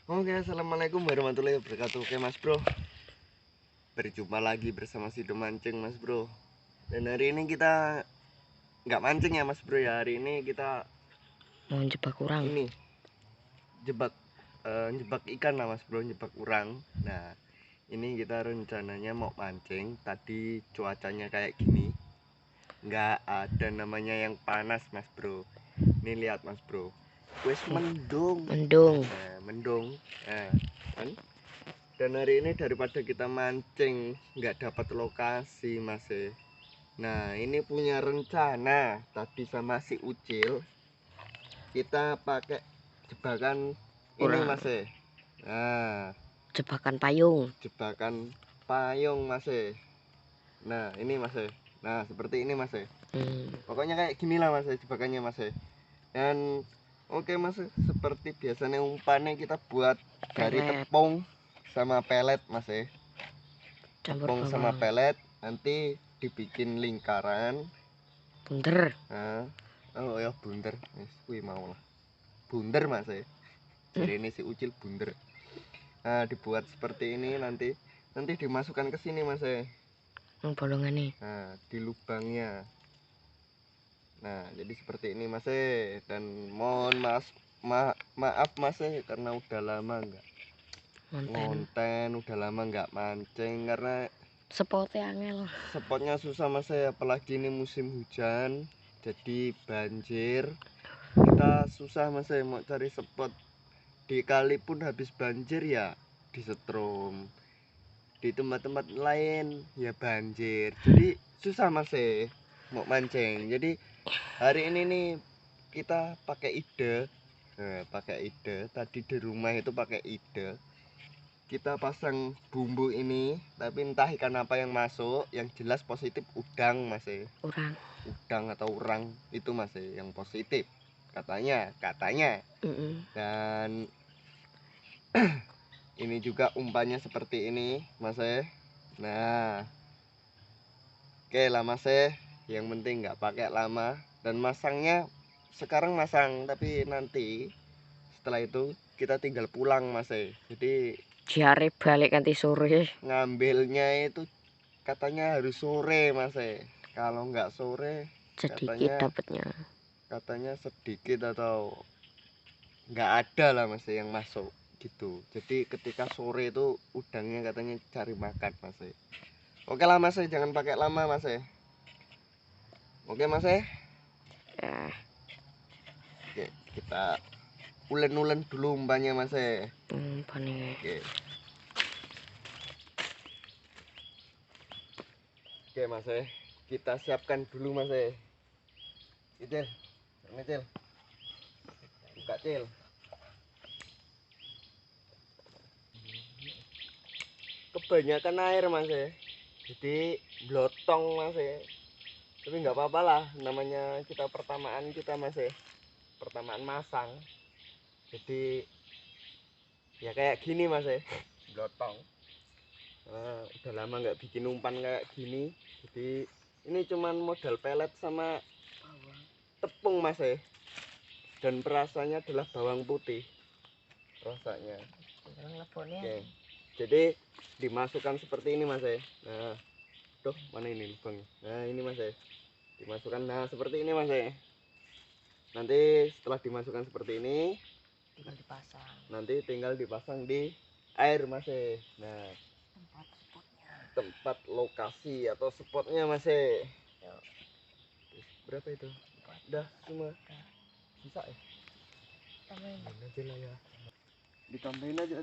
Oke, assalamualaikum warahmatullahi wabarakatuh. Oke mas bro, berjumpa lagi bersama Sido Mancing mas bro. Dan hari ini kita nggak mancing ya mas bro ya. Hari ini kita mau jebak kurang. ini jebak jebak ikan lah mas bro, jebak urang. Nah ini kita rencananya mau mancing. Tadi cuacanya kayak gini, nggak ada namanya yang panas mas bro. Ini lihat mas bro, wes mendung. Mendung. Kan? Dan hari ini daripada kita mancing nggak dapat lokasi mas. Nah ini punya rencana tadi sama si Ucil, kita pakai jebakan ini mas. Nah Jebakan payung. jebakan payung mas. Nah ini mas. Nah seperti ini mas. Pokoknya kayak gini lah mas jebakannya mas. Dan oke mas, seperti biasanya umpannya kita buat dari Pelet. tepung sama pelet mas. Campur Tepung sama bawang. pelet nanti dibikin lingkaran. Bunder. Oh ya bunder, wis mau lah bunder mas. Jadi ini si Ucil bunder. Nah dibuat seperti ini, nanti dimasukkan ke sini mas. Bolongan nih. Nah di lubangnya. Nah jadi seperti ini mas. Dan mohon maaf mas karena udah lama nggak ngonten, udah lama nggak mancing karena Spotnya angel. spotnya susah mas. Apalagi ini musim hujan jadi banjir, kita susah mas mau cari spot. Di kali pun habis banjir ya disetrum, di tempat-tempat lain ya banjir, jadi susah mas mau mancing. Jadi hari ini nih kita pakai ide, tadi di rumah itu pakai ide. Kita pasang bumbu ini, tapi entah ikan apa yang masuk, yang jelas positif udang mas. Udang atau urang itu mas yang positif katanya. Dan ini juga umpannya seperti ini mas. Nah oke lah mas, yang penting nggak pakai lama. Dan masangnya sekarang masang, tapi nanti setelah itu kita tinggal pulang mas. Jadi Jare balik nanti sore. ngambilnya itu katanya harus sore mas. Kalau nggak sore Sedikit dapatnya. katanya sedikit atau nggak ada lah mas yang masuk gitu. Jadi ketika sore itu udangnya katanya cari makan mas. Oke lah mas, jangan pakai lama mas. Oke mas. Oke, kita ulen dulu umpannya mas. Oke. Oke mas, kita siapkan dulu mas. Cil, ini Cil, buka Cil. Kebanyakan air mas, jadi blotong mas. Tapi nggak apa-apa lah, namanya kita pertamaan kita mas. Pertamaan masang, jadi ya kayak gini mas. Blotong. Udah lama nggak bikin umpan kayak gini, jadi ini cuman modal pelet sama tepung mas. Dan perasanya adalah bawang putih rasanya. Oke. Jadi dimasukkan seperti ini mas. Nah tuh mana ini lubangnya. Nah ini mas, dimasukkan. Nah seperti ini mas. Nanti setelah dimasukkan seperti ini Tinggal dipasang. nanti tinggal dipasang di air mas. Nah tempat lokasi atau spotnya mas. Berapa itu? Udah semua bisa ya? Tambahin aja lah ya, ditambahin aja.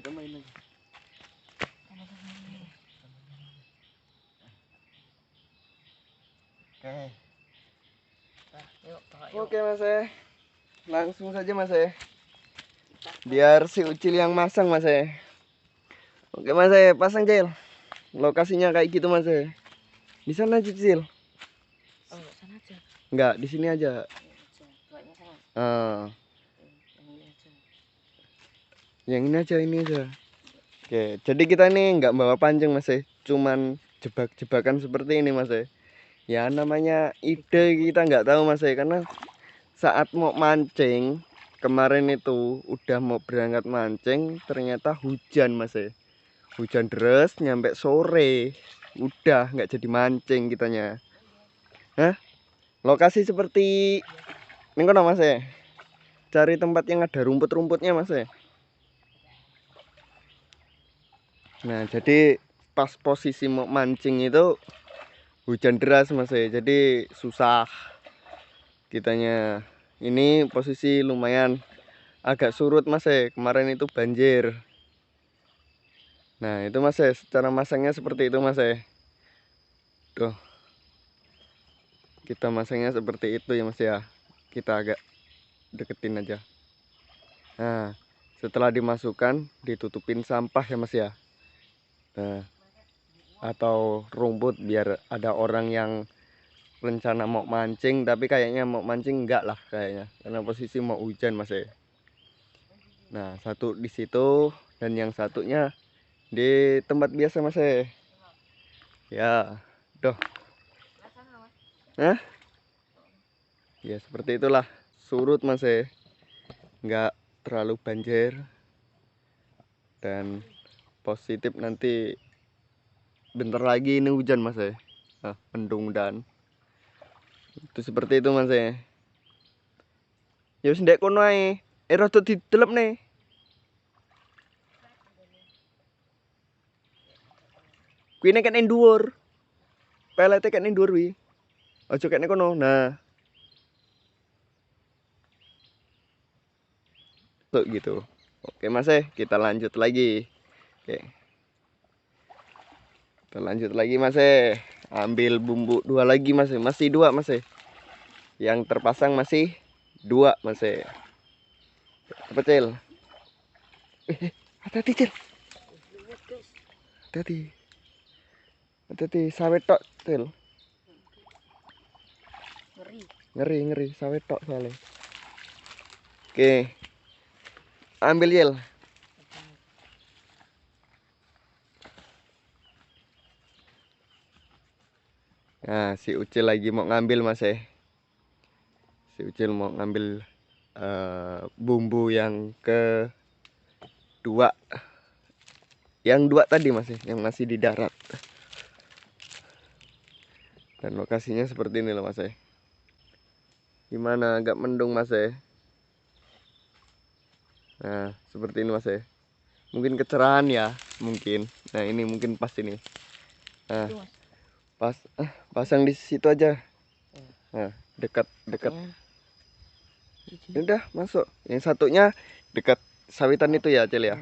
Oke mas, langsung saja mas. Biar si Ucil yang masang mas. Oke mas, pasang Cil. Lokasinya kayak gitu mas. Di sana aja Cil. Sana aja. Enggak, di sini aja. Yang ini aja. Oke, jadi kita nih nggak bawa pancing mas. Cuman jebakan seperti ini mas. Ya namanya ide, kita nggak tahu mas. Karena saat mau mancing kemarin itu udah mau berangkat mancing, ternyata hujan mas ya. Hujan deras nyampe sore, udah nggak jadi mancing kitanya. Hah? Lokasi seperti ini kono mas ya. Cari tempat yang ada rumput-rumputnya mas ya. Nah jadi pas posisi mau mancing itu hujan deras mas ya. Jadi susah kitanya. Ini posisi lumayan agak surut mas ya. Kemarin itu banjir. Nah itu mas ya, cara masangnya seperti itu mas ya. Tuh, kita masangnya seperti itu ya mas ya. Kita agak deketin aja. Nah setelah dimasukkan ditutupin sampah ya mas ya. Nah, atau rumput biar ada orang yang rencana mau mancing tapi kayaknya mau mancing enggak lah kayaknya karena posisi mau hujan mas ya. Nah satu di situ dan yang satunya di tempat biasa mas ya. Ya, doh. Hah? Ya seperti itulah, surut mas ya, nggak terlalu banjir dan positif nanti bentar lagi ini hujan mas ya. Nah, mendung dan itu seperti itu mas ya. Ya wis ndek kono ae, rada didelep nih. Kuwi nek kene dhuwur. Pelete kene dhuwur wi. Aja kene kono. Nah. Tuh gitu. Oke mas ya, kita lanjut lagi. Oke. Kita lanjut lagi mas ya. Ambil bumbu 2 lagi mas ya. Masih 2 mas ya. Yang terpasang masih 2 mas ya. Apa Cil? Hati-hati Cil. Hati-hati. Hati-hati sawet tok Cil. Ngeri sawet tok soalnya. Oke. Ambil Cil. Nah, si Ucil lagi mau ngambil mas ya. Si Ucil mau ngambil bumbu yang kedua. Yang 2 tadi mas ya, yang masih di darat. Dan lokasinya seperti ini loh mas ya. Gimana agak mendung mas ya. Nah, seperti ini mas ya. Mungkin kecerahan ya, mungkin. Nah, ini mungkin pas ini. Nah, pasang di situ aja. Nah, dekat. Udah masuk. Yang satunya dekat sawitan itu ya, Cel ya.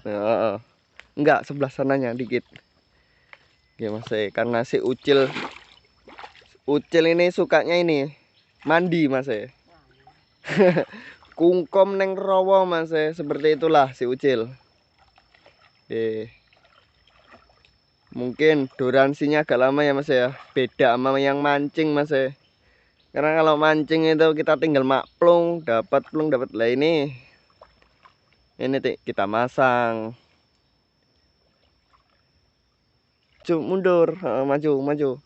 Nah, enggak sebelah sananya dikit. Oke, Mas. Karena si Ucil ini sukanya ini mandi, Mas. Kungkom neng rawa, Mas. Seperti itulah si Ucil. Mungkin durasinya agak lama ya, Mas ya. Beda sama yang mancing, Mas. Karena kalau mancing itu kita tinggal plung dapat lah ini kita masang. Cuk mundur, maju.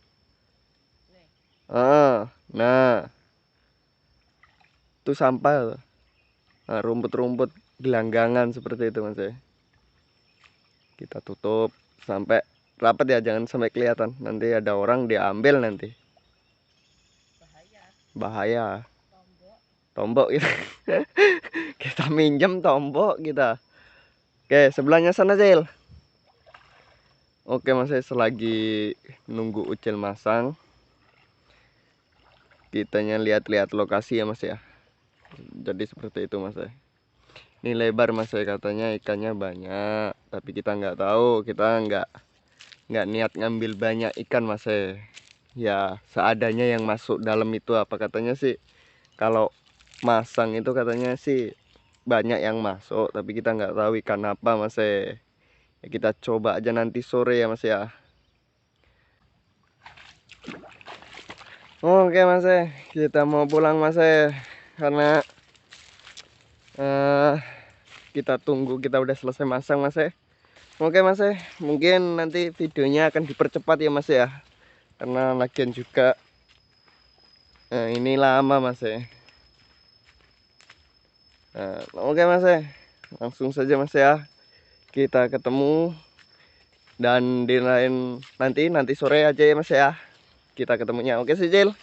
Nah, itu sampah. Nah, rumput-rumput gelanggangan seperti itu mas. Kita tutup sampai rapat ya, jangan sampai kelihatan. Nanti ada orang diambil nanti. Bahaya. Tombok kita. Kita minjem tombok kita. Oke, sebelahnya sana Cil. Oke mas, selagi nunggu Ucil masang, kitanya lihat-lihat lokasi ya mas ya. Jadi seperti itu mas. Ini lebar mas, katanya ikannya banyak, tapi kita nggak tahu, kita nggak niat ngambil banyak ikan mas. Ya seadanya yang masuk dalam itu, apa katanya sih kalau masang itu katanya sih banyak yang masuk, tapi kita nggak tahu ikan apa mas. Ya, kita coba aja nanti sore ya mas ya. Oke mas, kita mau pulang mas karena kita tunggu, kita udah selesai masang mas. Oke mas, mungkin nanti videonya akan dipercepat ya mas ya, karena lagian juga ini lama mas. Nah, oke Mas ya, langsung saja Mas ya, kita ketemu dan di lain nanti sore aja ya Mas ya, kita ketemunya. Oke sih Cil.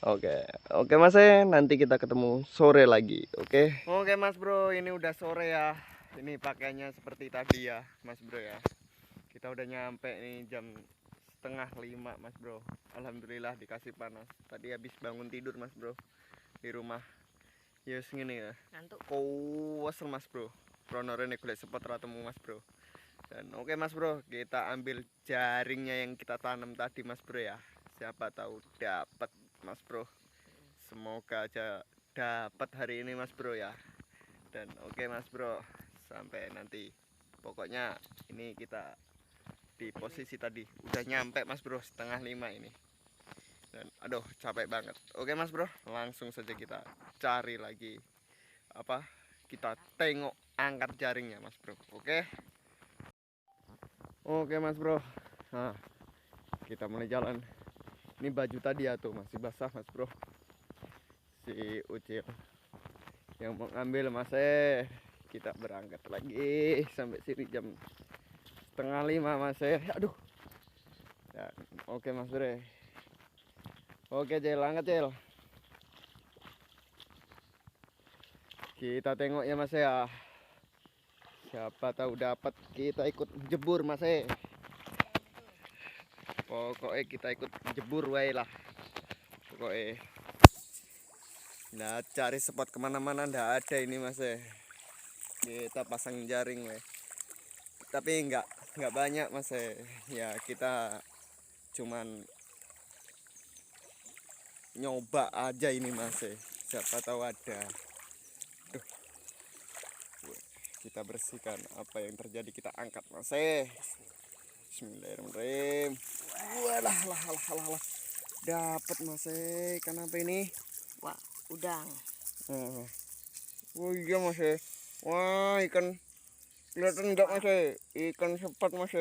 Oke Mas nanti kita ketemu sore lagi. Oke Mas Bro, ini udah sore ya. Ini pakaiannya seperti tadi ya Mas Bro ya. Kita udah nyampe nih jam 4:30 Mas Bro. Alhamdulillah dikasih panas. Tadi habis bangun tidur Mas Bro di rumah. Yes ngene ya. Ngantuk. Kuwesel Mas Bro. Pronorene golek spot ra temu Mas Bro. Dan oke Mas Bro, kita ambil jaringnya yang kita tanam tadi Mas Bro ya. Siapa tahu dapat Mas Bro. Semoga aja dapat hari ini Mas Bro ya. Dan oke Mas Bro, sampai nanti. Pokoknya ini kita di posisi tadi udah nyampe Mas Bro 4:30 ini. Dan aduh capek banget. Oke Mas Bro, langsung saja kita cari lagi apa? Kita tengok angkat jaringnya Mas Bro. Oke Mas Bro. Nah, kita mulai jalan. Ini baju tadi ya tuh masih basah Mas Bro. Si Ucil yang mau ngambil Mas kita berangkat lagi sampai sini jam 4:30 Mas aduh ya, oke Mas Bro, oke Cel, angkat Cel, kita tengok ya Mas ya, siapa tahu dapat, kita ikut jebur Mas pokoknya kita ikut jebur wae lah pokoknya. Nah, cari spot kemana-mana ndak ada ini Mas kita pasang jaring tapi nggak banyak Mas ya, kita cuman nyoba aja ini Mas siapa tahu ada. Duh. Kita bersihkan apa yang terjadi, kita angkat Mas Bismillahirrahmanirrahim. Walah lah dapat Mas ikan apa ini? Wah, udang. Oh iya Mas wah ikan kelihatan enggak Mas ikan sepat Mas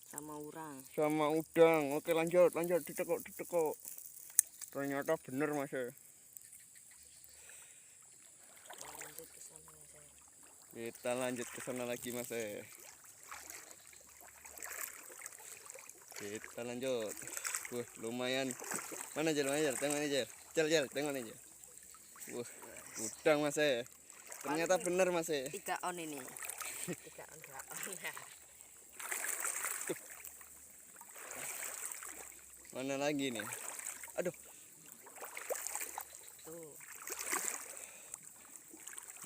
Sama urang. sama udang. Oke lanjut ditekuk ternyata bener Mas kita lanjut ke sana lagi Mas kita lanjut. Lumayan. Mana Jel, tengok nih Jel, tengok nih Jel. Udang Mas ternyata bener Mas 3 on ini. 3 on. Mana lagi nih? Aduh. Tuh.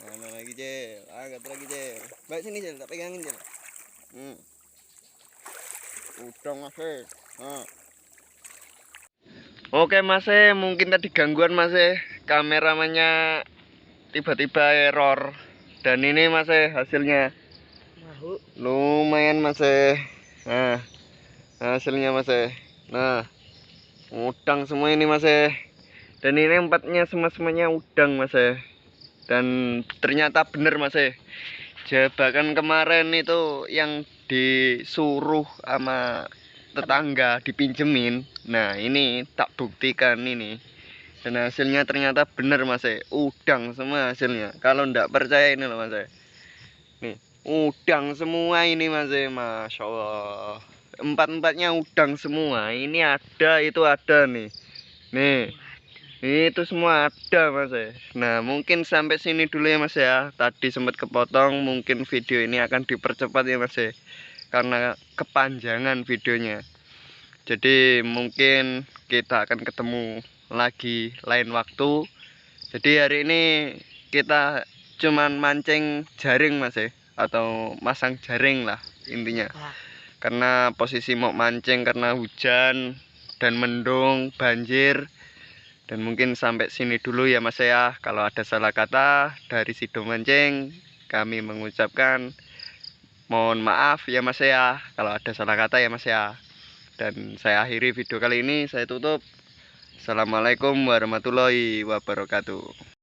Mana lagi Jel? Angkat lagi Jel. Baik sini Jel, tak pegangin Jel. Udang Mas Oke Mas mungkin tadi gangguan Mas kameramannya tiba-tiba error. Dan ini Mas hasilnya. Lumayan Mas nah hasilnya Mas nah udang semua ini Mas dan ini empatnya semuanya udang Mas dan ternyata bener Mas jebakan kemarin itu yang disuruh sama tetangga dipinjemin. Nah ini tak buktikan ini dan hasilnya ternyata bener Mas udang semua hasilnya. Kalau ndak percaya ini loh Mas nih udang semua ini Mas Masya Allah, empatnya udang semua. Ini ada, itu ada nih itu semua ada Mas Nah mungkin sampai sini dulu ya Mas ya, tadi sempat kepotong. Mungkin video ini akan dipercepat ya Mas karena kepanjangan videonya. Jadi mungkin kita akan ketemu lagi lain waktu. Jadi hari ini kita cuman mancing jaring Mas atau masang jaring lah intinya. Karena posisi mau mancing karena hujan dan mendung, banjir. Dan mungkin sampai sini dulu ya Mas ya. Kalau ada salah kata dari Sido Mancing, kami mengucapkan mohon maaf ya Mas ya. Kalau ada salah kata ya Mas ya. Dan saya akhiri video kali ini, saya tutup. Assalamualaikum warahmatullahi wabarakatuh.